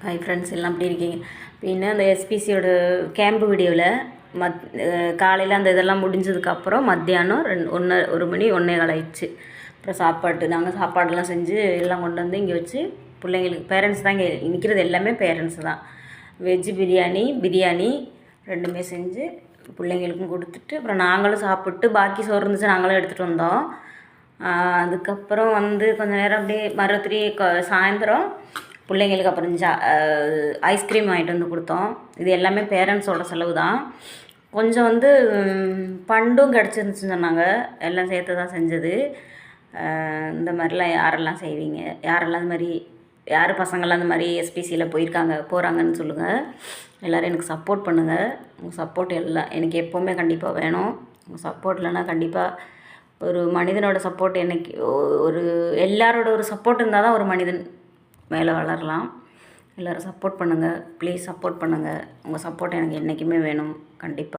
Hi friends, எல்லாம் எப்படி இருக்கீங்க? பின்ன அந்த எஸ்பிசியோட கேம்பு வீடியோவில் காலையில் அந்த இதெல்லாம் முடிஞ்சதுக்கப்புறம் மத்தியானம் 1 மணி 1:15 ஆயிடுச்சு. அப்புறம் நாங்கள் சாப்பாடெல்லாம் செஞ்சு எல்லாம் கொண்டு வந்து இங்கே வச்சு பிள்ளைங்களுக்கு பேரண்ட்ஸ் தான் இங்கே நிற்கிறது, எல்லாமே பேரண்ட்ஸ் தான். வெஜ்ஜு பிரியாணி ரெண்டுமே செஞ்சு பிள்ளைங்களுக்கும் கொடுத்துட்டு அப்புறம் நாங்களும் சாப்பிட்டு பாக்கி சோறு இருந்துச்சு, நாங்களும் எடுத்துகிட்டு வந்தோம். அதுக்கப்புறம் கொஞ்சம் நேரம் அப்படியே மறுபடி சாயந்தரம் பிள்ளைங்களுக்கு அப்புறம் ஐஸ்கிரீம் வாங்கிட்டு வந்து கொடுத்தோம். இது எல்லாமே பேரண்ட்ஸோட செலவு தான். கொஞ்சம் பண்டும் கிடச்சிருந்துச்சுன்னு சொன்னாங்க, எல்லாம் சேர்த்து தான் செஞ்சது. இந்த மாதிரிலாம் யாரெல்லாம் செய்வீங்க, யாரெல்லாம் இந்த மாதிரி யார் பசங்கள்லாம் இந்த மாதிரி எஸ்பிசியில் போகிறாங்கன்னு சொல்லுங்கள். எல்லோரும் எனக்கு சப்போர்ட் பண்ணுங்கள். உங்கள் சப்போர்ட் எல்லாம் எனக்கு எப்போவுமே கண்டிப்பாக வேணும். உங்கள் சப்போர்ட் இல்லைன்னா கண்டிப்பாக ஒரு மனிதனோட சப்போர்ட் எல்லாரோட ஒரு சப்போர்ட் இருந்தால் தான் ஒரு மனிதன் மேலே வளரலாம். எல்லோரும் சப்போர்ட் பண்ணுங்கள், ப்ளீஸ் சப்போர்ட் பண்ணுங்கள். உங்கள் சப்போர்ட் எனக்கு என்றைக்குமே வேணும் கண்டிப்பாக.